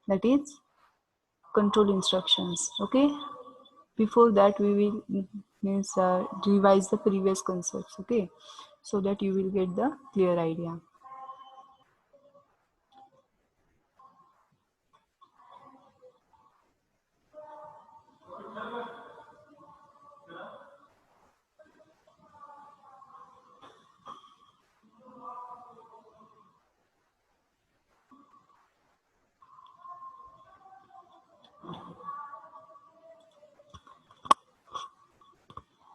that is control instructions. Okay, before that we will revise the previous concepts, okay, so that you will get the clear idea.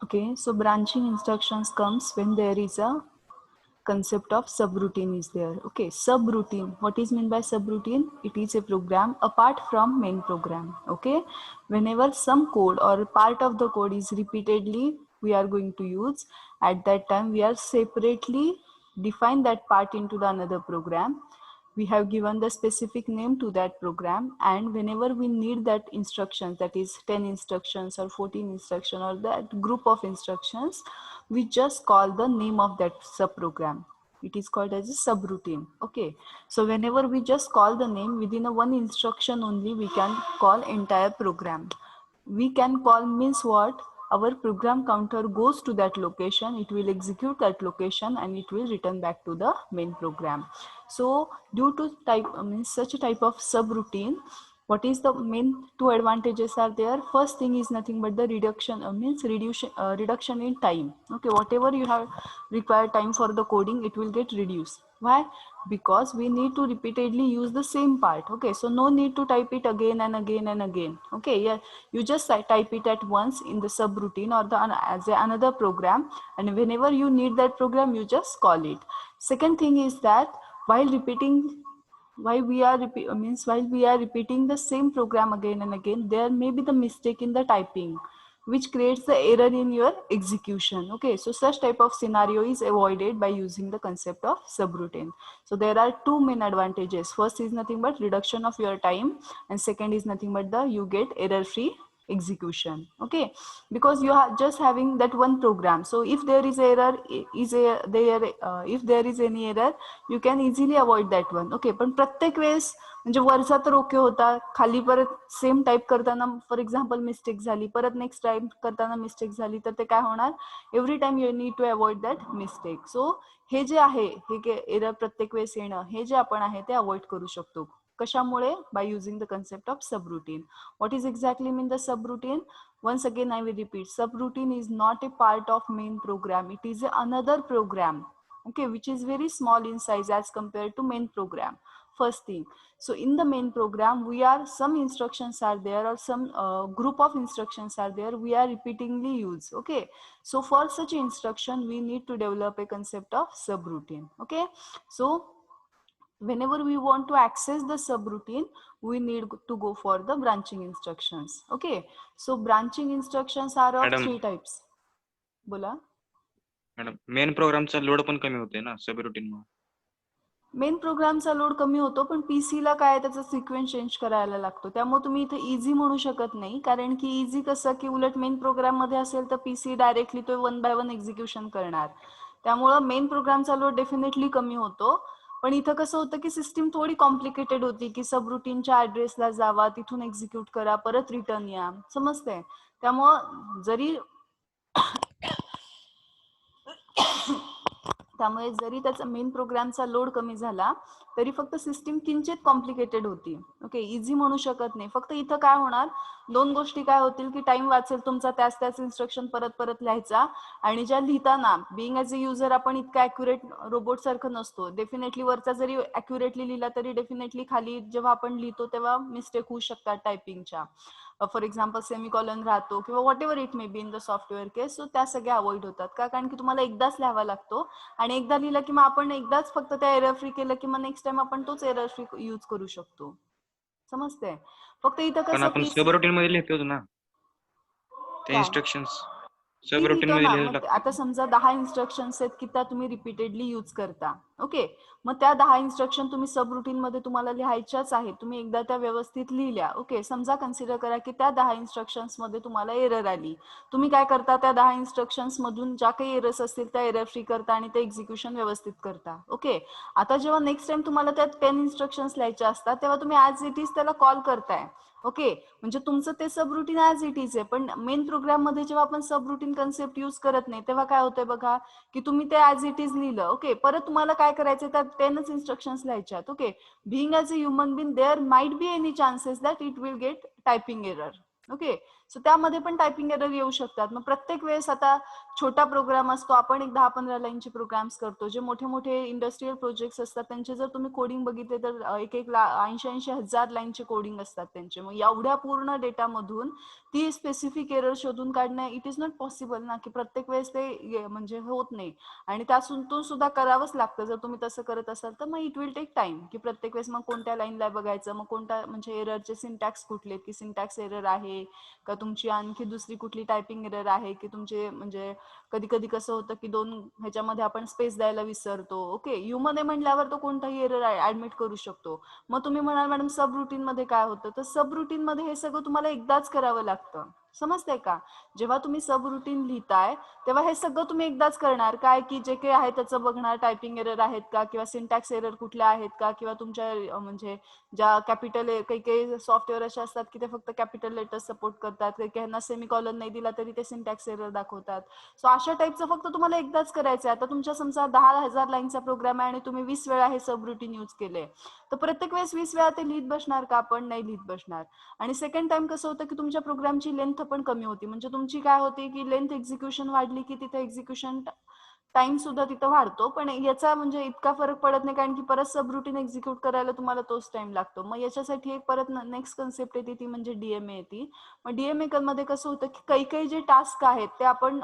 Okay, so branching instructions comes when there is a concept of subroutine is there. Okay, subroutine, what is meant by subroutine? It is a program apart from main program. Okay, whenever some code or part of the code is repeatedly we are going to use, at that time we are separately define that part into the another program. We have given the specific name to that program, and whenever we need that instructions, that is 10 instructions or 14 instructions or that group of instructions, we just call the name of that subprogram. It is called as a subroutine. Okay, so whenever we just call the name within a one instruction only, we can call entire program. We can call means what? Our program counter goes to that location, it will execute that location, and it will return back to the main program. So due to type means such a type of subroutine, what is the main two advantages are there? First thing is nothing but the reduction means reduction in time. Okay, whatever you have required time for the coding, it will get reduced. Why? Because we need to repeatedly use the same part. Okay, so no need to type it again and again and again. Okay, yeah, you just type it at once in the subroutine or the as another program, and whenever you need that program, you just call it. Second thing is that while repeating while we are repeating the same program again and again, there may be the mistake in the typing, which creates the error in your execution. Okay, so such type of scenario is avoided by using the concept of subroutine. So there are two main advantages. First is nothing but reduction of your time, and second is nothing but the you get error free execution. Okay, because you are just having that one program, so if there is error if there is any error, you can easily avoid that one. Okay, पण प्रत्येक वेळेस म्हणजे वरचा तर okay होता, खाली परत same type करताना फॉर एक्झाम्पल मिस्टेक झाली, परत नेक्स्ट टाईप करताना मिस्टेक झाली, तर ते काय होणार? Every time you need to avoid that mistake. So हे जे आहे हे एरर प्रत्येक वेळेस येणं, हे जे आपण आहे ते अवॉइड करू शकतो. कशामुळे? By using the concept of subroutine. What is exactly mean the subroutine? Once again I will repeat, subroutine is not a part of main program, it is another program, okay, which is very small in size as compared to main program. First thing, so in the main program we are some instructions are there or some group of instructions are there, we are repeatedly use. Okay, so for such instruction we need to develop a concept of subroutine. Okay, so whenever we want to access the subroutine, we need to go for the branching instructions. Okay, so branching instructions are of madam three types. बोला. Madam main प्रोग्रामचा load पण कमी होते ना सब routine मुळे. Main प्रोग्रामचा load कमी होतो, पण पीसीला काय त्याचा सिक्वेन्स चेंज करायला लागतो, त्यामुळे तुम्ही इथे इझी म्हणू शकत नाही. कारण की इझी कसं की उलट मेन प्रोग्राम मध्ये असेल तर पीसी डायरेक्टली तो 1 बाय 1 एक्झिक्युशन करणार, त्यामुळे मेन प्रोग्रामचा लोड डेफिनेटली कमी होतो. पण इथं कसं होतं की सिस्टीम थोडी कॉम्प्लिकेटेड होती, की सब रुटीनच्या ऍड्रेसला जावा, तिथून एक्झिक्यूट करा, परत रिटर्न या, समजतंय? त्यामुळे जरी त्यामुळे जरी त्याचा मेन प्रोग्रामचा लोड कमी झाला तरी फक्त सिस्टीम किंचित कॉम्प्लिकेटेड होती. ओके, इझी म्हणू शकत नाही. फक्त इथं काय होणार, दोन गोष्टी काय होतील की टाइम वाचेल तुमचा त्याच इन्स्ट्रक्शन परत परत लिहायचा, आणि ज्या लिहिताना बिंग ॲज अ युजर आपण इतका ॲक्युरेट रोबोट सारखं नसतो. डेफिनेटली वरचा जरी ॲक्युरेटली लिहिला तरी डेफिनेटली खाली जेव्हा आपण लिहितो तेव्हा मिस्टेक होऊ शकतात टायपिंगच्या. फॉर एक्झाम्पल सेमिकॉलन राहतो किंवा whatever it may be in the software case. So त्या सगळ्या अवॉइड होतात का? कारण की तुम्हाला एकदाच लिहावा लागतो, आणि एकदा लिहिलं की मग आपण एकदाच फक्त त्या एरर फ्री केलं की मग नेक्स्ट टाइम आपण तोच एरर फ्री यूज करू शकतो. समजते? फक्त इथं पण कसं आपण पीस सब रुटीन मध्ये लिहितोच ना ते काय इन्स्ट्रक्शन्स. ती सब रुटीन लिहितो मध्ये ना. लिहायला मग लागतं. आता समजा 10 इन्स्ट्रक्शन्स आहेत की त्या तुम्ही रिपीटेडली यूज करता. ओके, मग त्या 10 इन्स्ट्रक्शन तुम्ही सब रुटीन मध्ये तुम्हाला लिहायच्याच आहेत. तुम्ही एकदा त्या व्यवस्थित लिहिल्या. ओके, समजा कन्सिडर करा की त्या 10 इन्स्ट्रक्शन्स मध्ये तुम्हाला एरर आली. तुम्ही काय करता, त्या 10 इन्स्ट्रक्शन्स मधून ज्या काही एरर्स असतील त्या एरर फ्री करता आणि ते एक्झिक्युशन व्यवस्थित करता. ओके, आता जेव्हा नेक्स्ट टाइम तुम्हाला त्या 10 इन्स्ट्रक्शन्स लिहायच्या असतात तेव्हा तुम्ही ॲज इट इज त्याला कॉल करताय. ओके, म्हणजे तुमचं ते सब रुटीन ॲज इट इज आहे. पण मेन प्रोग्राम मध्ये जेव्हा आपण सब रुटीन कन्सेप्ट यूज करत नाही तेव्हा काय होतंय बघा, की तुम्ही ते ॲज इट इज लिहिलं. ओके, परत तुम्हाला काय करायचं, त्या 10च इन्स्ट्रक्शन्स लिहायच्यात. Okay, being as a human being there might be any chances that it will get typing error. Okay, so त्यामध्ये पण टायपिंग एरर येऊ शकतात. मग प्रत्येक वेळेस आता छोटा प्रोग्राम असतो, आपण एक 10-15 लाईनचे प्रोग्राम्स करतो. जे मोठे मोठे इंडस्ट्रियल प्रोजेक्ट्स असतात त्यांचे जर तुम्ही कोडिंग बघितले तर 80-80 हजार लाईनचे कोडिंग असतात त्यांचे. मग एवढ्या पूर्ण डेटामधून ती स्पेसिफिक एरर शोधून काढणं इट इज नॉट पॉसिबल ना, की प्रत्येक वेळेस ते म्हणजे होत नाही. आणि त्यातून सुद्धा करावंच लागतं. जर तुम्ही तसं करत असाल तर मग इट विल टेक टाइम, की प्रत्येक वेळेस मग कोणत्या लाईनला बघायचं, मग कोणत्या म्हणजे एररचे सिंटॅक्स कुठले, की सिंटॅक्स एरर आहे का तुमची आणखी दुसरी कुठली टायपिंग एरर आहे, की तुमचे म्हणजे कधी कधी कसं होतं की 2 ह्याच्यामध्ये आपण स्पेस द्यायला विसरतो. ओके, ह्युमन आहे म्हटल्यावर तो कोणताही एरर ऍडमिट करू शकतो. मग तुम्ही म्हणाल मॅडम सब रुटीन मध्ये काय होतं, तर सब रुटीन मध्ये हे सगळं तुम्हाला एकदाच करावं लागतं. समजतंय का? जेव्हा तुम्ही सब रुटीन लिहिताय तेव्हा हे सगळं तुम्ही एकदाच करणार. काय की जे काही आहे त्याचं बघणार, टायपिंग एरर आहेत का किंवा सिंटॅक्स एरर कुठल्या आहेत का, किंवा तुमच्या म्हणजे ज्या कॅपिटल काही काही सॉफ्टवेअर असे असतात की ते फक्त कॅपिटल लेटर्स सपोर्ट करतात, काही काहींना सेमीकॉलन नाही दिला तरी ते सिंटॅक्स एरर दाखवतात. सो अशा टाईपचं फक्त तुम्हाला एकदाच करायचं आहे. आता तुमच्या समजा 10,000 लाईनचा प्रोग्राम आहे आणि तुम्ही 20 वेळा हे सब रुटीन यूज केले, तर प्रत्येक वेळेस 20 वेळा ते लिहित बसणार का? आपण नाही लिहित बसणार. आणि सेकंड टाइम कसं होतं की तुमच्या प्रोग्रामची लेंथ पण कमी होती. म्हणजे तुमची काय होती की लेंथ एक्झिक्युशन वाढली की तिथे एक्झिक्युशन टाइम सुद्धा तिथं वाढतो. पण याचा म्हणजे इतका फरक पडत नाही, कारण की परत सब रुटीन एक्झिक्यूट करायला तुम्हाला तोच टाइम लागतो. मग याच्यासाठी एक परत नेक्स्ट कन्सेप्ट येते ती म्हणजे डीएमए येते. मग डीएमए मध्ये कसं होतं की काही काही जे टास्क आहेत ते आपण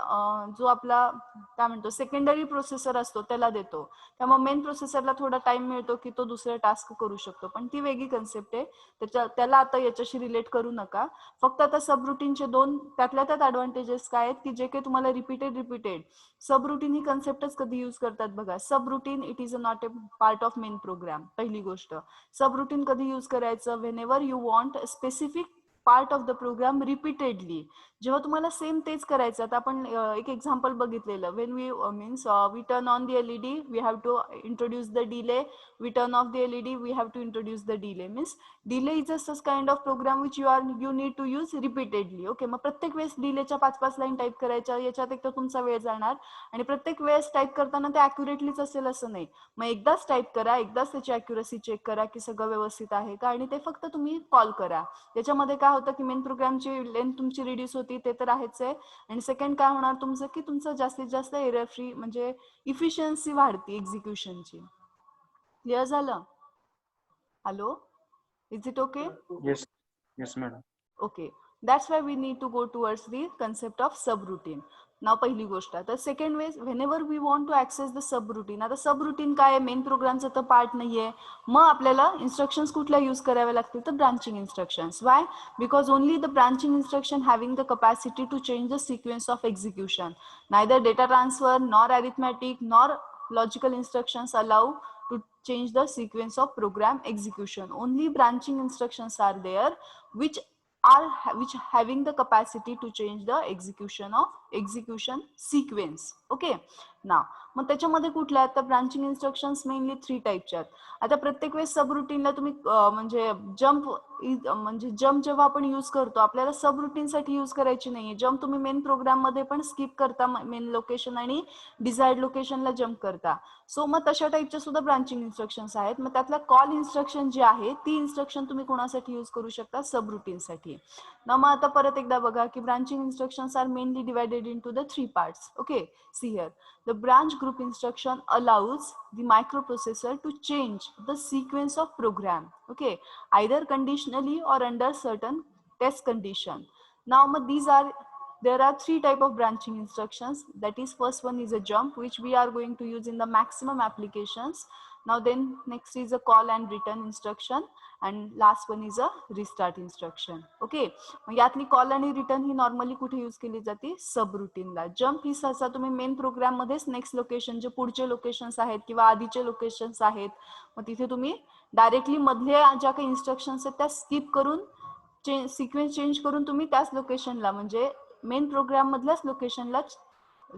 जो आपला काय म्हणतो सेकंडरी प्रोसेसर असतो त्याला देतो. त्यामुळे मेन प्रोसेसरला थोडा टाइम मिळतो की तो दुसरे टास्क करू शकतो. पण ती वेगळी कन्सेप्ट आहे. त्याला आता याच्याशी रिलेट करू नका. फक्त आता सब रुटीनचे दोन त्यातल्या त्यात ऍडव्हान्टेजेस काय आहेत की जे काही तुम्हाला रिपीटेड सब रुटीन ही कन्सेप्टच कधी यूज करतात बघा. Subroutine it is not a part of main program. पहिली गोष्ट, सब रुटीन कधी यूज करायचं, whenever you want specific part of the program repeatedly. जेव्हा तुम्हाला सेम तेच करायचं. आता आपण एक एक्झाम्पल बघितलेलं, when we means we turn on the LED we have to introduce the delay, we turn off the LED we have to introduce the delay. Means delay is a such kind of program which you need to use repeatedly. Okay, मग प्रत्येक वेळेस डिलेच्या 5-5 line type करायच्या, याच्यात एक तर तुमचा वेळ जाणार आणि प्रत्येक वेळेस टाईप करताना ते अॅक्युरेटलीच असेल असं नाही. मग एकदाच टाईप करा, एकदाच त्याची अॅक्युरसी चेक करा की सगळं व्यवस्थित आहे का, आणि ते फक्त तुम्ही कॉल करा. त्याच्यामध्ये काय होतं की मेन प्रोग्रामची लेंथ तुमची रिड्यूस होती, ते तर आहेच आहे. आणि सेकंड काय होणार तुमचं की तुमचं जास्तीत जास्त एरर फ्री म्हणजे इफिशियन्सी वाढती एक्झिक्युशनची. क्लिअर झालं? Hello, is it okay? Yes, yes madam. Okay, that's why we need to go towards the concept of subroutine. Now पहिली गोष्ट. तर second ways, whenever we want to access the subroutine, आता subroutine काय आहे, main प्रोग्रामचा तर part नाहीये. मग आपल्याला इन्स्ट्रक्शन्स कुठल्या यूज कराव्या लागतील, तर branching instructions. Why? Because only the branching instruction having the capacity to change the sequence of execution. Neither data transfer nor arithmetic nor logical instructions allow to change the sequence of program execution. Only branching instructions are there which having the capacity to change the execution sequence. Okay, now मग त्याच्यामध्ये कुठल्या आता branching instructions mainly 3 टाईपचे आहेत. आता प्रत्येक वेळेस सब रुटीनला तुम्ही म्हणजे जंप जेव्हा आपण यूज करतो आपल्याला सब रुटीन साठी यूज करायची नाहीये. जंप तुम्ही मेन प्रोग्राम मध्ये पण स्किप करता, मेन लोकेशन आणि डिझायर्ड लोकेशनला जंप करता. सो मग तशा टाईपच्या सुद्धा ब्रांचिंग इन्स्ट्रक्शन्स आहेत. मग त्यातला कॉल इन्स्ट्रक्शन जी आहे ती इन्स्ट्रक्शन तुम्ही कोणासाठी यूज करू शकता, सब रुटीन साठी. ना मग आता परत एकदा बघा की branching instructions are mainly divided into the 3 parts. Okay, see here the branch group instruction allows the microprocessor to change the sequence of program, okay, either conditionally or under certain test condition. Now there are 3 type of branching instructions. That is, first one is a jump, which we are going to use in the maximum applications. Now then next is a call and return instruction, and last one is a restart instruction. Okay, यातली call आणि return ही normally कुठे use केली जाते, सब रुटीनला. Jump ही सहसा तुम्ही main program मध्येच next location, जे पुढचे लोकेशन्स आहेत किंवा आधीचे लोकेशन्स आहेत, मग तिथे तुम्ही डायरेक्टली मधल्या ज्या काही इन्स्ट्रक्शन्स आहेत त्या स्किप करून सिक्वेन्स चेंज करून तुम्ही त्याच लोकेशनला, म्हणजे मेन प्रोग्राम मधल्याच लोकेशनला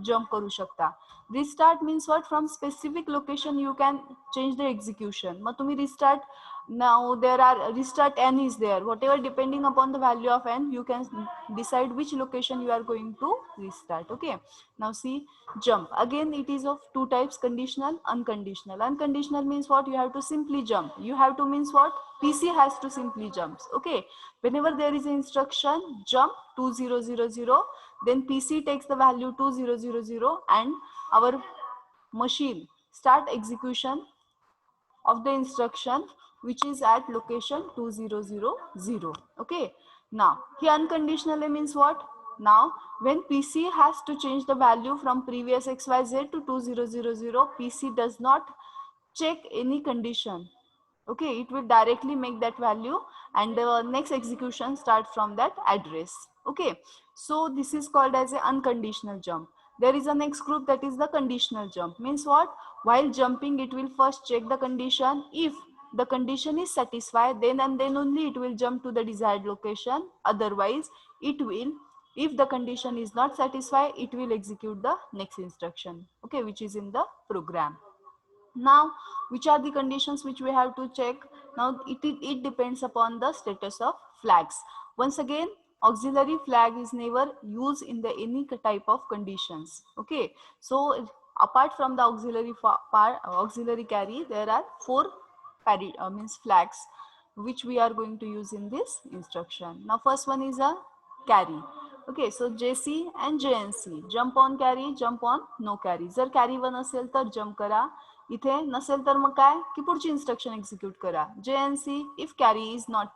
जम्प करू शकता. Restart means what, from specific location you can change the execution. मग तुम्ही restart, now there are restart n is there, whatever depending upon the value of n you can decide which location you are going to restart. Okay, now see jump again, it is of two types, conditional, unconditional. Unconditional means what, you have to simply jump, you have to means what, PC has to simply jumps. Okay, whenever there is an instruction jump 2000, then PC takes the value 2000 and our machine start execution of the instruction which is at location 2000. Okay, now here unconditionally means what, now when PC has to change the value from previous xyz to 2000, PC does not check any condition. Okay, it will directly make that value and the next execution start from that address. Okay, so this is called as a unconditional jump. There is a next group, that is the conditional jump. Means what, while jumping it will first check the condition. If the condition is satisfied, then and then only it will jump to the desired location. Otherwise it will, if the condition is not satisfied, it will execute the next instruction, okay, which is in the program. Now which are the conditions which we have to check? Now it depends upon the status of flags. Once again, auxiliary flag is never used in the any type of conditions. Okay, so apart from the auxiliary carry, there are four means flags which we are going to use in this instruction. Now first one is a carry. Okay, so JC and JNC, jump on carry, jump on no carry. जर carry 1 असेल तर jump करा, इथे नसेल तर मग काय की पुढची instruction execute करा. JNC, if carry is not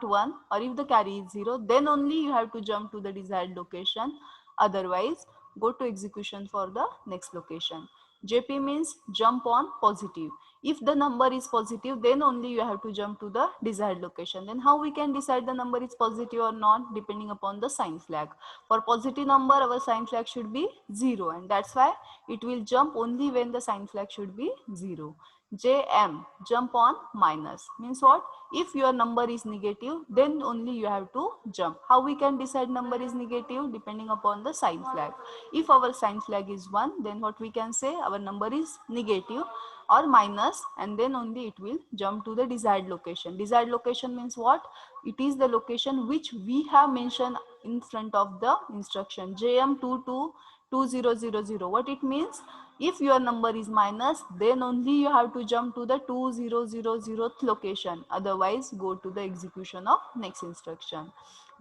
1 or if the carry is 0, then only you have to jump to the desired location. Otherwise go to execution for the next location. JP means jump on positive. If the number is positive, then only you have to jump to the desired location. Then how we can decide the number is positive or not? Depending upon the sign flag. For positive number, our sign flag should be 0, and that's why it will jump only when the sign flag should be 0. JM, jump on minus, means what? If your number is negative, then only you have to jump. How we can decide number is negative? Depending upon the sign flag. If our sign flag is 1, then what we can say, our number is negative or minus, and then only it will jump to the desired location. Desired location means what? It is the location which we have mentioned in front of the instruction, JM222000. What it means? If your number is minus, then only you have to jump to the 2000th location. Otherwise go to the execution of next instruction.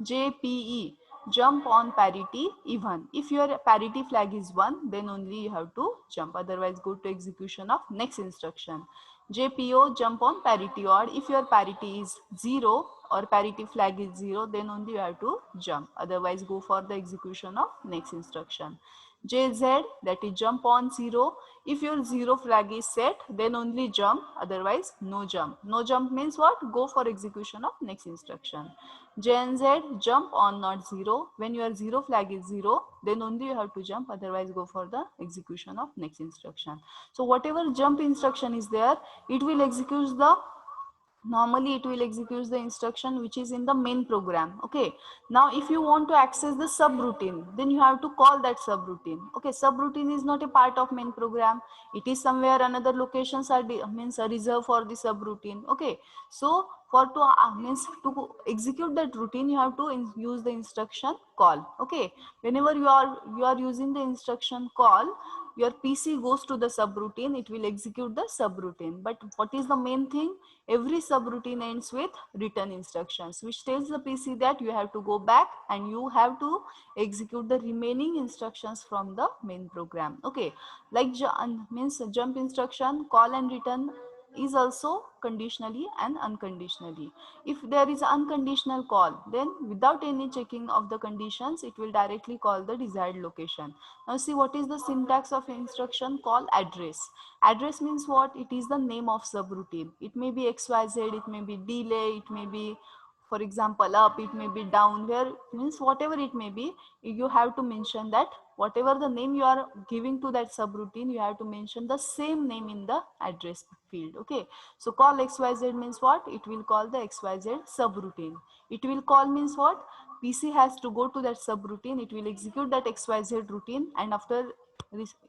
JPE, jump on parity even. If your parity flag is 1, then only you have to jump. Otherwise go to execution of next instruction. JPO, jump on parity odd. If your parity is 0 or parity flag is 0, then only you have to jump. Otherwise go for the execution of next instruction. JZ, that is jump on 0. If your 0 flag is set, then only jump, otherwise no jump. No jump means what? Go for execution of next instruction. JNZ, jump on not 0. When your 0 flag is 0, then only you have to jump, otherwise go for the execution of next instruction. So whatever jump instruction is there, it will execute the, normally it will execute the instruction which is in the main program. Okay, now if you want to access the subroutine, then you have to call that subroutine. Okay, subroutine is not a part of main program, it is somewhere another locations are reserved for the subroutine. Okay, so for to execute that routine, you have to use the instruction call. Okay, whenever you are using the instruction call, your PC goes to the subroutine, it will execute the subroutine. But what is the main thing? Every subroutine ends with return instructions, which tells the PC that you have to go back and you have to execute the remaining instructions from the main program. Okay, like jump instruction, call and return is also conditionally and unconditionally. If there is unconditional call, then without any checking of the conditions, it will directly call the desired location. Now see, what is the syntax of instruction? Call address. Address means what? It is the name of subroutine. It may be XYZ, it may be delay, it may be, for example, up, it may be down, where means whatever it may be, you have to mention that whatever the name you are giving to that subroutine, you have to mention the same name in the address field. Okay, so call XYZ means what? It will call the XYZ subroutine. It will call means what? PC has to go to that subroutine, it will execute that XYZ routine, and after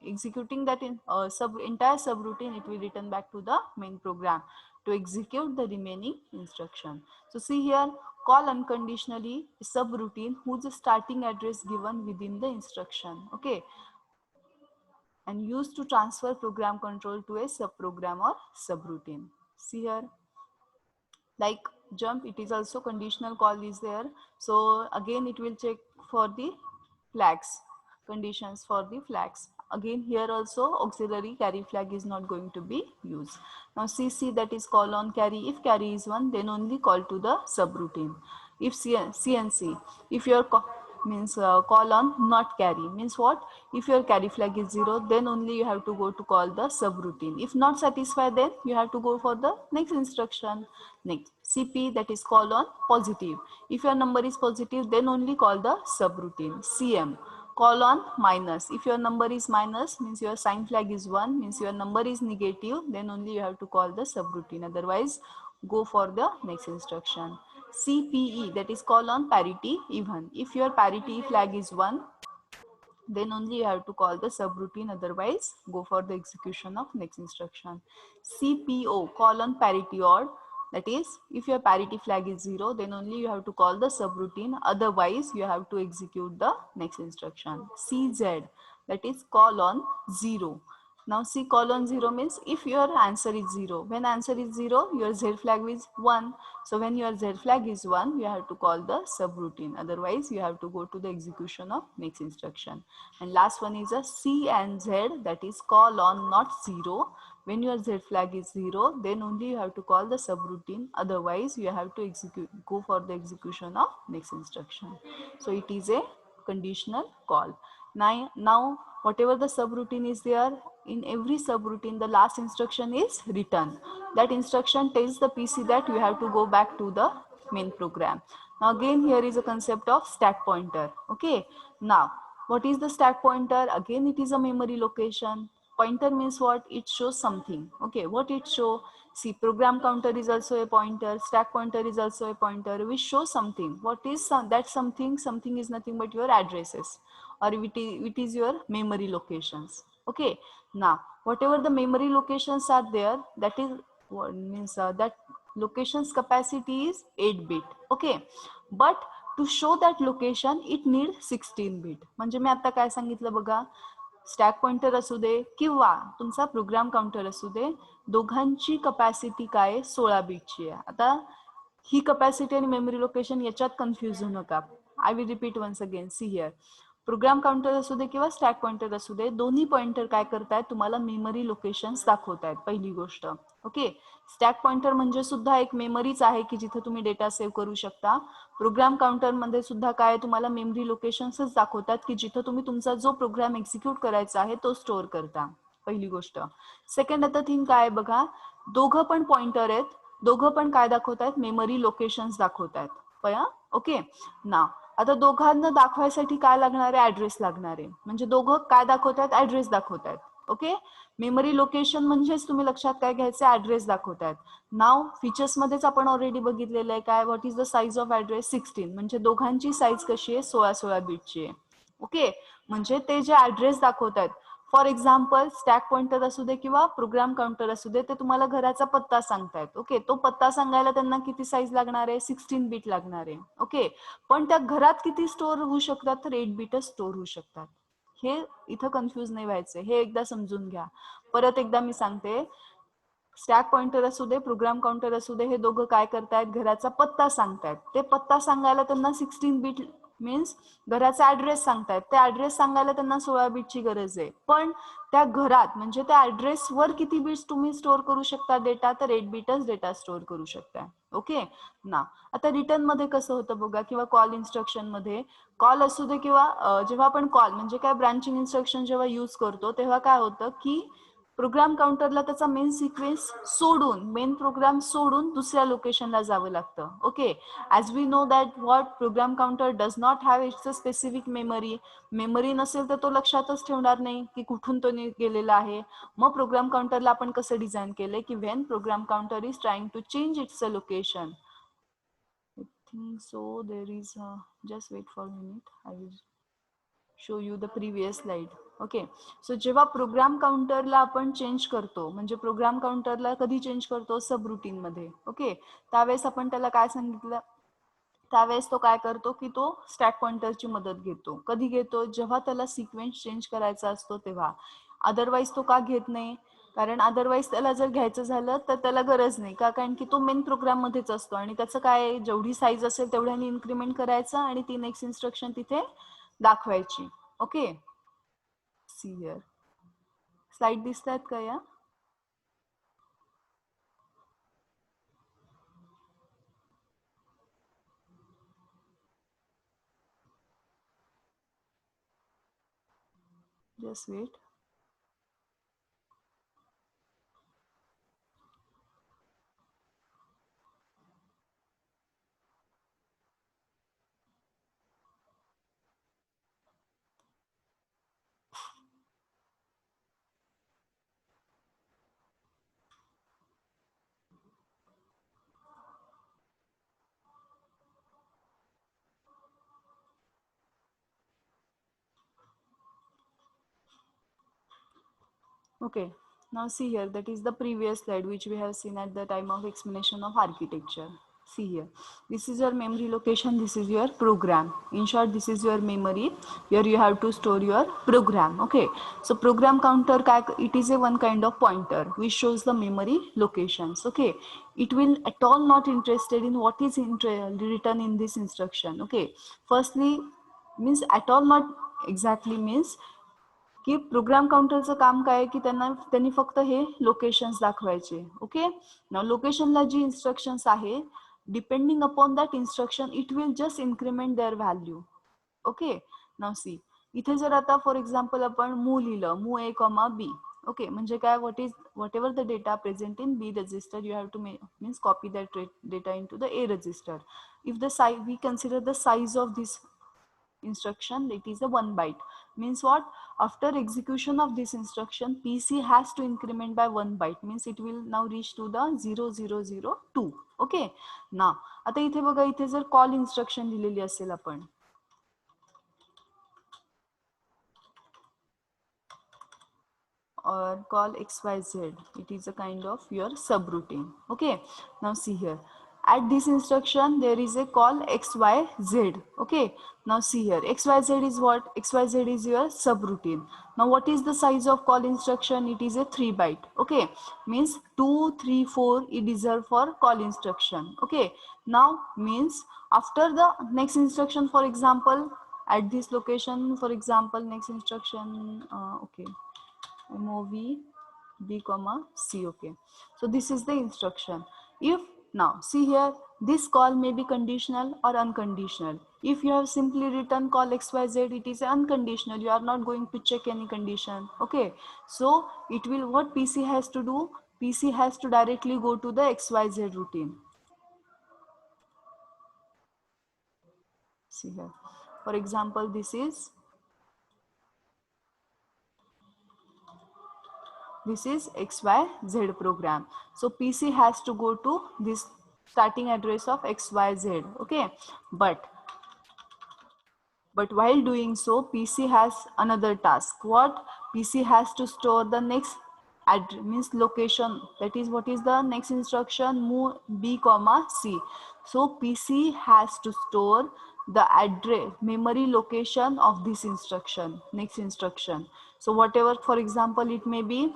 executing that entire subroutine, it will return back to the main program to execute the remaining instruction. So see here, call unconditionally subroutine whose starting address given within the instruction. Okay, and used to transfer program control to a subprogram or subroutine. See here, like jump, it is also conditional call is there. So again it will check for the flags, conditions for the flags. Again here also auxiliary carry flag is not going to be used. Now CC, that is call on carry. If carry is 1, then only call to the subroutine. If CNC, if your means call on not carry means what? If your carry flag is 0, then only you have to go to call the subroutine. If not satisfied, then you have to go for the next instruction. Next CP, that is call on positive. If your number is positive, then only call the subroutine. CM, call on minus. If your number is minus means your sign flag is 1, means your number is negative, then only you have to call the subroutine, otherwise go for the next instruction. CPE, that is call on parity even. If your parity flag is 1, then only you have to call the subroutine, otherwise go for the execution of next instruction. CPO, call on parity odd. That is, if your parity flag is 0, then only you have to call the subroutine, otherwise you have to execute the next instruction. CZ, that is call on 0. Now see, call on 0 means if your answer is 0. When answer is 0, your Z flag is 1. So when your Z flag is 1, you have to call the subroutine. Otherwise, you have to go to the execution of next instruction. And last one is a C and Z, that is call on not 0. When your Z flag is 0, then only you have to call the subroutine. Otherwise, you have to go for the execution of next instruction. So it is a conditional call. Now whatever the subroutine is there, in every subroutine the last instruction is return. That instruction tells the PC that you have to go back to the main program. Now again here is a concept of stack pointer. Okay, now what is the stack pointer? Again it is a memory location. Pointer means what? It shows something. Okay, what it show? See, program counter is also a pointer, stack pointer is also a pointer, which shows something. What is that something? Something is nothing but your addresses, or it is your memory locations. Okay, now whatever the memory locations are there, that is what means that locations capacity is 8 bit. Okay, but to show that location it need 16 bit. म्हणजे मी आता काय सांगितलं बघा, stack pointer असू दे किंवा तुमचा program counter असू दे, दोघांची कपॅसिटी काय 16 बीटची आहे. आता ही कपॅसिटी आणि मेमरी लोकेशन याच्यात कन्फ्युज होऊ नका. I will repeat once again. See here, program counter असू दे किंवा स्टॅक पॉइंटर असू दे, दोन्ही पॉइंटर काय करतायत? तुम्हाला मेमरी लोकेशन्स दाखवतायत. पहिली गोष्ट. ओके, स्टॅक पॉइंटर म्हणजे सुद्धा एक मेमरीच आहे की जिथे तुम्ही डेटा सेव्ह करू शकता. प्रोग्राम काउंटर मध्ये सुद्धा काय तुम्हाला मेमरी लोकेशन्सच दाखवतात की जिथे तुम्ही तुमचा जो प्रोग्राम एक्झिक्यूट करायचा आहे तो स्टोअर करता. पहिली गोष्ट. सेकंड आता थिंग काय बघा, दोघं पण पॉइंटर आहेत, दोघं पण काय दाखवतायत? मेमरी लोकेशन्स दाखवतायत. ओके, ना आता दोघांना दाखवायसाठी काय लागणार आहे? ऍड्रेस लागणार आहे. म्हणजे दोघं काय दाखवतायत? ऍड्रेस दाखवतायत. ओके, मेमरी लोकेशन म्हणजेच तुम्ही लक्षात काय घ्यायचं? ऍड्रेस दाखवतायत. नाव फीचर्स मध्येच आपण ऑलरेडी बघितलेलं आहे काय, what is the size of address? 16. म्हणजे दोघांची साईज कशी आहे? 16 बीटची आहे. ओके, म्हणजे ते जे ऍड्रेस दाखवतायत, फॉर एक्झाम्पल स्टॅक पॉइंटर असू दे किंवा प्रोग्राम काउंटर असू दे, ते तुम्हाला घराचा पत्ता सांगतायत. ओके, तो पत्ता सांगायला त्यांना किती साईज लागणार आहे? 16 बीट लागणार आहे. ओके, पण त्या घरात किती स्टोअर होऊ शकतात? तर 8 बीटच स्टोअर होऊ शकतात. हे इथं कन्फ्युज नाही व्हायचं, हे एकदा समजून घ्या. परत एकदा मी सांगते, स्टॅक पॉइंटर असू दे, प्रोग्राम काउंटर असू दे, हे दोघं काय करतायत? घराचा पत्ता सांगतायत. ते पत्ता सांगायला त्यांना 16 बीट मीन्स घराचा ऍड्रेस सांगतायत, त्या ऍड्रेस सांगायला त्यांना 16 बिटची गरज आहे, पण त्या घरात म्हणजे त्या ऍड्रेसवर किती बिट्स तुम्ही स्टोअर करू शकता डेटा, तर 8 बिटच डेटा स्टोअर करू शकता. ओके ना. आता रिटर्न मध्ये कसं होतं बघा, किंवा कॉल इन्स्ट्रक्शन मध्ये, कॉल असू दे किंवा जेव्हा आपण कॉल म्हणजे काय ब्रांचिंग इन्स्ट्रक्शन जेव्हा यूज करतो तेव्हा काय होतं की प्रोग्राम काउंटरला त्याचा मेन सिक्वेन्स सोडून, मेन प्रोग्राम सोडून दुसऱ्या लोकेशनला जावं लागतं. Okay, as we know that what program counter does not have its a specific memory नसेल तर तो लक्षातच ठेवणार नाही की कुठून तो गेलेला आहे. मग प्रोग्राम काउंटरला आपण कसं डिझाईन केलंय की when program counter is trying to change its a location, I think so there is just wait for a minute, I will show you the previous slide. Okay, so जेव्हा program काउंटरला आपण change करतो, म्हणजे programme काउंटरला कधी change करतो, सब routine मध्ये. ओके, त्यावेळेस आपण त्याला काय सांगितलं, त्यावेळेस तो काय करतो की तो स्टॅक पॉइंटरची मदत घेतो. कधी घेतो, जेव्हा त्याला सिक्वेन्स चेंज करायचा असतो तेव्हा. अदरवाईज तो का घेत नाही, कारण अदरवाईज त्याला जर घ्यायचं झालं तर त्याला गरज नाही का, कारण की तो मेन प्रोग्राम मध्येच असतो आणि त्याचं काय, जेवढी साईज असेल तेवढ्याने इन्क्रीमेंट करायचं आणि ती नेक्स्ट इन्स्ट्रक्शन तिथे दाखवायची. ओके, सी हिअर स्लाइड दिसतायत का या? Just wait. Okay, now see here, that is the previous slide which we have seen at the time of explanation of architecture. See here, this is your memory location, this is your program. In short, this is your memory. Here you have to store your program. Okay, so program counter, it is a one kind of pointer which shows the memory locations. Okay, it will at all not interested in what is written in this instruction. Okay, firstly, means at all not exactly means की program काउंटरचं काम काय की त्यांनी फक्त हे locations दाखवायचे. Okay, now लोकेशनला जी इन्स्ट्रक्शन्स आहे, depending upon that instruction it will just increment their value. Okay, now see, इथे जर आता फॉर एक्झाम्पल आपण मू लिहिलं, मू ए कॉमा बी. ओके, म्हणजे काय, whatever the data present in B register you have to means copy that data into the A register. If the size, we consider the size of this instruction, it is a 1 byte. Means what, after execution of this instruction PC has to increment by 1 byte, means it will now reach to the 0002. Okay, now आता इथे बघा, इथे जर call instruction लिहिलेली असेल आपण, or call xyz, it is a kind of your subroutine. Okay, now see here, at this instruction there is a call xyz. Okay, now see here, xyz is what, xyz is your subroutine. Now what is the size of call instruction, it is a 3 byte. Okay, means 2 3 4 is reserved for call instruction. Okay, now means after the next instruction, for example at this location, for example next instruction, okay, mov b comma c. Okay, so this is the instruction. If now see here, this call may be conditional or unconditional. If you have simply written call xyz, it is unconditional, you are not going to check any condition. Okay, so it will, what PC has to do, PC has to directly go to the xyz routine. See here, for example this is XYZ program. So PC has to go to this starting address of XYZ. Okay, but while doing so, PC has another task. What? PC has to store the next means location. That is, what is the next instruction? Move B comma C. So PC has to store the address, memory location of this instruction, next instruction. So whatever, for example, it may be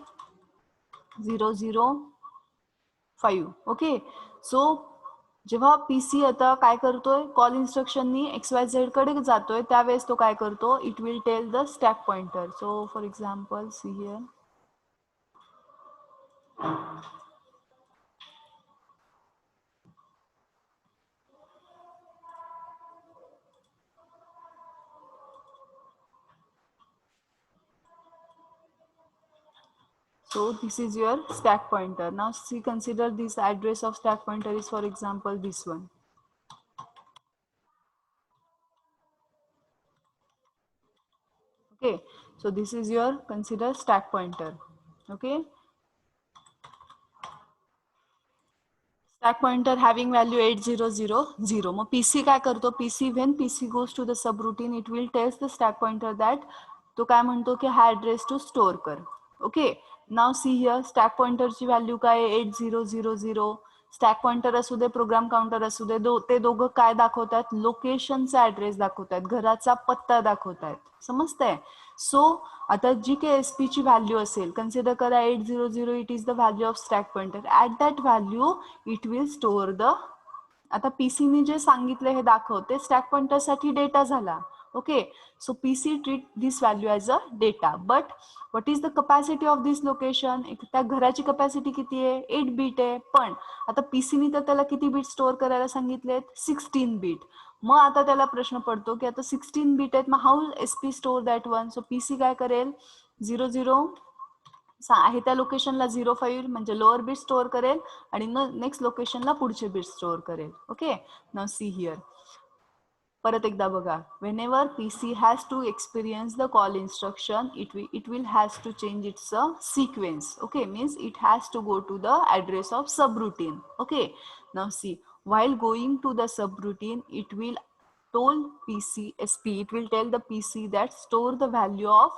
005. Okay, so जेव्हा PC आता काय करतोय, call इन्स्ट्रक्शननी XYZ कडे जातोय, त्यावेळेस तो काय करतो, it will tell the stack pointer. So for example see here, so this is your stack pointer. Now see, consider this address of stack pointer is for example this one. Okay, so this is your consider stack pointer. Okay, stack pointer having value 8000. Mug PC काय करतो, PC when PC goes to the subroutine, it will tell the stack pointer that तो काय म्हणतो की हा address to store कर. Okay, now see here, stack पॉइंटरची value काय आहे, 8000. स्टॅक पॉइंटर असू दे, प्रोग्राम काउंटर असू दे, ते दोघं काय दाखवतात, लोकेशनचा ऍड्रेस दाखवतात, घराचा पत्ता दाखवतात. समजतंय? सो आता जी काही SP ची व्हॅल्यू असेल, कन्सिडर करा 800, it is the value of stack pointer. At that value it will store the, आता पीसीने जे सांगितले हे दाखवते, स्टॅक पॉइंटर साठी डेटा झाला. Okay, so PC treat this value as a data. But what is the capacity of this location, त्या घराची capacity किती आहे, 8 beat आहे. पण आता पीसीने तर त्याला किती बीट स्टोअर करायला सांगितलेत, 16 बीट. मग आता त्याला प्रश्न पडतो की आता 16 बीट आहेत, मग हाऊ SP store that one. So PC काय करेल, 00 आहे त्या लोकेशनला 05 म्हणजे लोअर बीट स्टोअर करेल आणि नेक्स्ट लोकेशनला पुढचे बीट स्टोअर करेल. ओके, नाउ सी हियर, परत एकदा बघा, whenever PC has to experience the call instruction, it will has to change its sequence. Okay, means it has to go to the address of subroutine. Okay, now see, while going to the subroutine, it will told PC SP, it will tell the PC that store the value of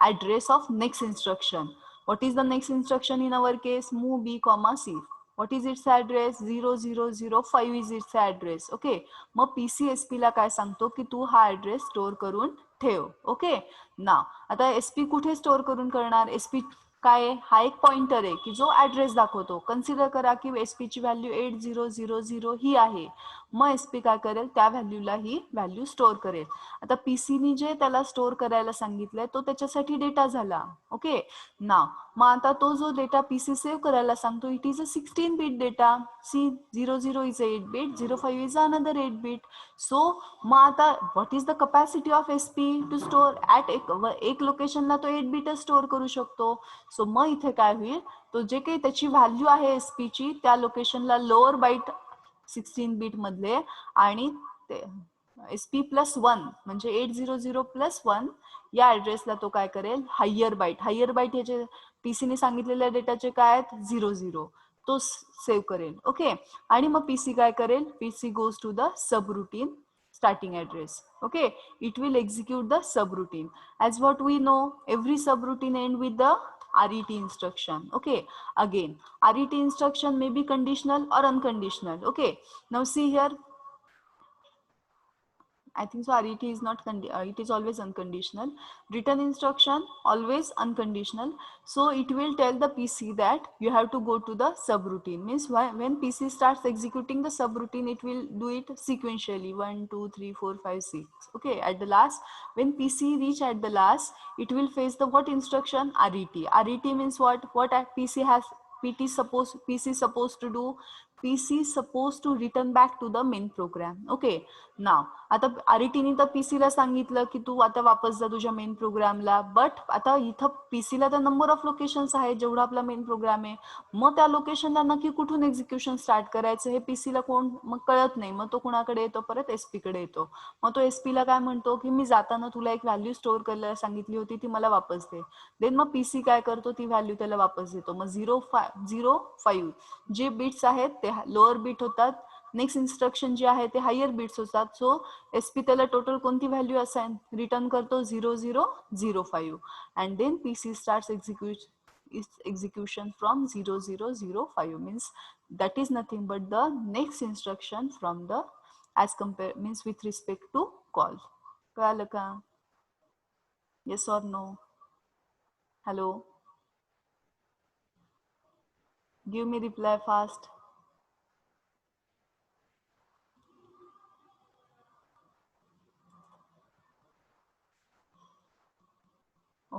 address of next instruction. What is the next instruction in our case, move B comma C. What is its address, 0005 is its address. Okay, mug PCSP ला काय सांगतो की तू हा address store करून ठेव. Okay, ना आता SP कुठे स्टोअर करून करणार, SP काय आहे, हा एक पॉइंटर आहे की जो ऍड्रेस दाखवतो. कन्सिडर करा की SP ची व्हॅल्यू 8000 ही आहे. मग SP काय करेल, त्या व्हॅल्यूला ही व्हॅल्यू स्टोअर करेल. आता पीसीनी जे त्याला स्टोअर करायला सांगितलंय तो त्याच्यासाठी डेटा झाला. ओके, ना मग आता तो जो डेटा पीसी सेव्ह करायला सांगतो, it is a 16 bit data. C 00 is 8 bit, 05 is another 8 bit. So मग आता what is the capacity of SP to store at एक लोकेशनला तो 8 बीट स्टोअर करू शकतो. सो मग इथे काय होईल, तो जे काही त्याची व्हॅल्यू आहे SP ची, त्या लोकेशनला लोअर बाईट 16 बीट मधले आणि ते SP प्लस 1 म्हणजे 800 प्लस 1 या ऍड्रेसला तो काय करेल, हायर बाईट याचे पीसीने सांगितलेल्या डेटाचे काय आहेत, 00, तो सेव्ह करेल. ओके, आणि मग पीसी काय करेल, PC goes to the subroutine starting address. Okay, it will execute the subroutine. As what we know, every subroutine end with the RET instruction. Okay, again RET instruction may be conditional or unconditional. Okay, now see here, I think so RET is not it is always unconditional. Return instruction always unconditional. So it will tell the PC that you have to go to the subroutine. Means when PC starts executing the subroutine, it will do it sequentially, 1 2 3 4 5 6. Okay, at the last, when PC reach at the last, it will face the what instruction, RET. RET means what PC has, PC supposed to do, PC supposed to return back to the main program. Okay, now आता RETने तर पीसीला सांगितलं की तू आता वापस जा तुझ्या main प्रोग्रामला. बट आता इथं पीसीला तर नंबर ऑफ लोकेशन्स आहेत जेवढा आपला मेन प्रोग्राम आहे. मग त्या लोकेशनला नक्की कुठून एक्झिक्युशन स्टार्ट करायचं हे पीसीला कोण मग कळत नाही. मग तो कुणाकडे येतो, परत SP कडे येतो. मग तो SP ला काय म्हणतो की मी जाताना तुला एक व्हॅल्यू स्टोअर करायला सांगितली होती, ती मला वापस दे. देन मग पीसी काय करतो, ती व्हॅल्यू त्याला वापस देतो. मग 05 जे बिट्स आहेत ते लोअर बीट होतात, नेक्स्ट इन्स्ट्रक्शन जे आहे ते हायर बिट्स होतात. सो SP त्याला टोटल कोणती व्हॅल्यू असाइन रिटर्न करतो, 0005. And then PC starts execution from 0005, means that is nothing but the next instruction from the as compare means with respect to call. कळालं का? Yes or no? Hello, give me reply fast.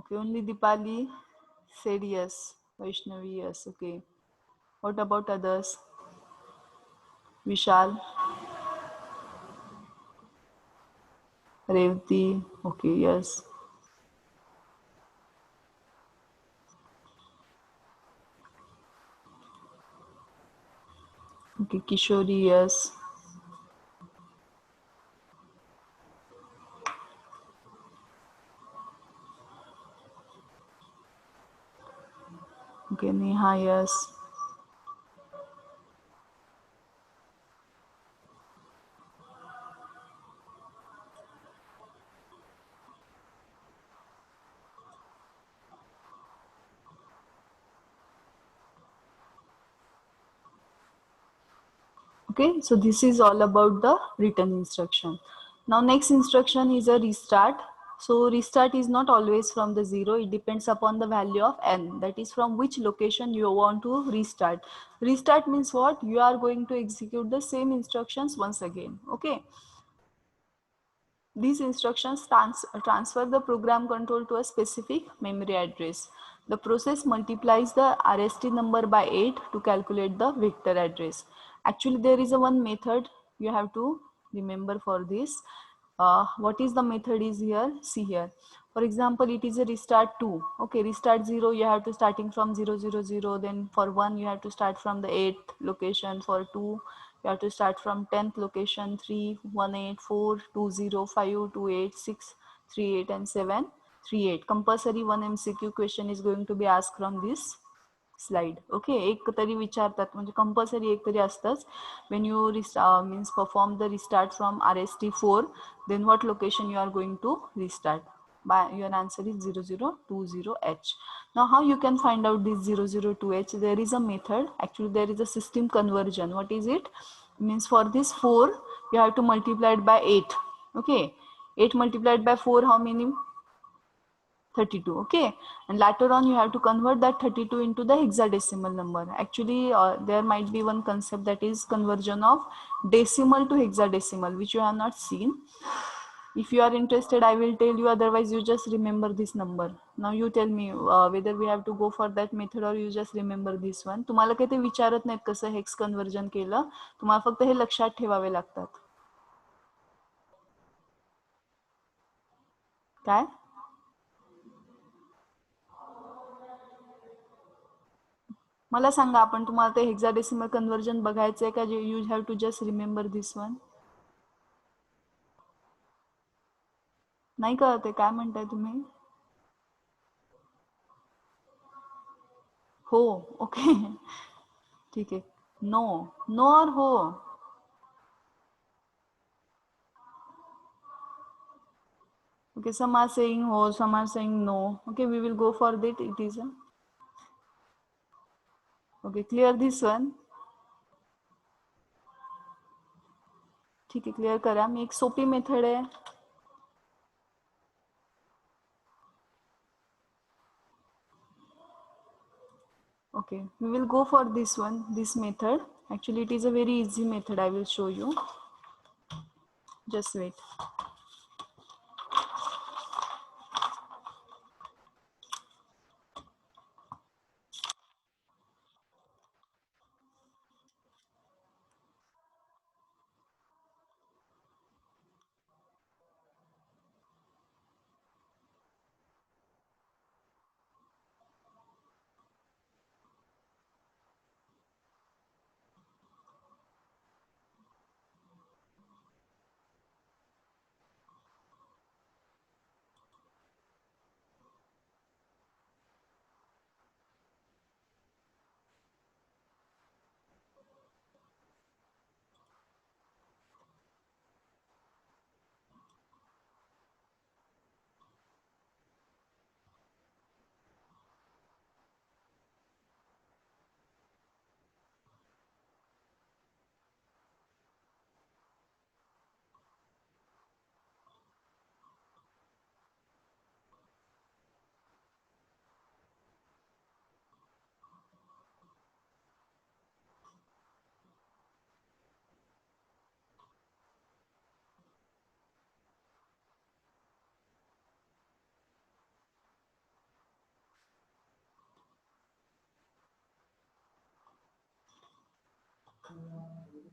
Okay, only Dipali said yes. Vaishnavi, yes. Okay. What about others? Vishal, Revati. Okay, yes. Okay, Kishori, yes. Okay, Neha, yes. Okay, so this is all about the written instruction. Now next instruction is a restart. So restart is not always from the zero, it depends upon the value of n, that is from which location you want to restart. Restart means what? You are going to execute the same instructions once again. Okay, these instructions transfer the program control to a specific memory address. The process multiplies the RST number by 8 to calculate the vector address. Actually, there is a one method you have to remember for this. What is the method is here? See here. For example, it is a restart 2. Okay, restart 0, you have to starting from 0, 0, 0. Then for 1, you have to start from the 8th location. For 2, you have to start from 10th location, 3, 1, 8, 4, 2, 0, 5, 2, 8, 6, 3, 8 and 7, 3, 8. Compulsory one MCQ question is going to be asked from this slide. Okay, एक तरी विचारतात म्हणजे compulsory एक तरी असतंच. When you means perform the restart from RST4, then what location you are going to restart? By your answer is 0020H. Now how you can find out this 002H? There is a method. Actually there is a system conversion. What is it? Means for this 4 you have to multiply it by 8. Okay, 8 multiplied by 4, how many? 32. Okay, and later on you have to convert that 32 into the hexadecimal number. Actually there might be one concept, that is conversion of decimal to hexadecimal, which you have not seen. If you are interested, I will tell you, otherwise you just remember this number. Now you tell me whether we have to go for that method or you just remember this one. तुम्हाला काही ते विचारत नाहीत कसं hex conversion केलं, तुम्हाला फक्त हे लक्षात ठेवावे लागतात. काय? मला सांगा, आपण तुम्हाला ते हेक्साडेसिमल कन्वर्जन बघायचं आहे का? You have to just remember this one. नाही कळत आहे, काय म्हणताय तुम्ही? हो. ओके. ठीक आहे. नो. नो और हो? Okay, some are saying ho, some are saying no. Okay, we will go for that. It is a okay. Clear this one. ठीक आहे, क्लिअर करा. मी एक सोपी मेथड आहे. Okay, we will go for this one, this method. Actually, it is a very easy method. I will show you. Just wait.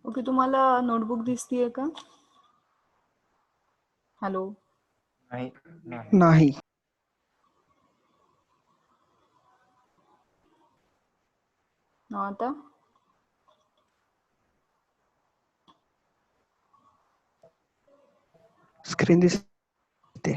Okay, तुम्हाला notebook दिसतीये का? Hello. नाही नाही. आता स्क्रीन दिसते.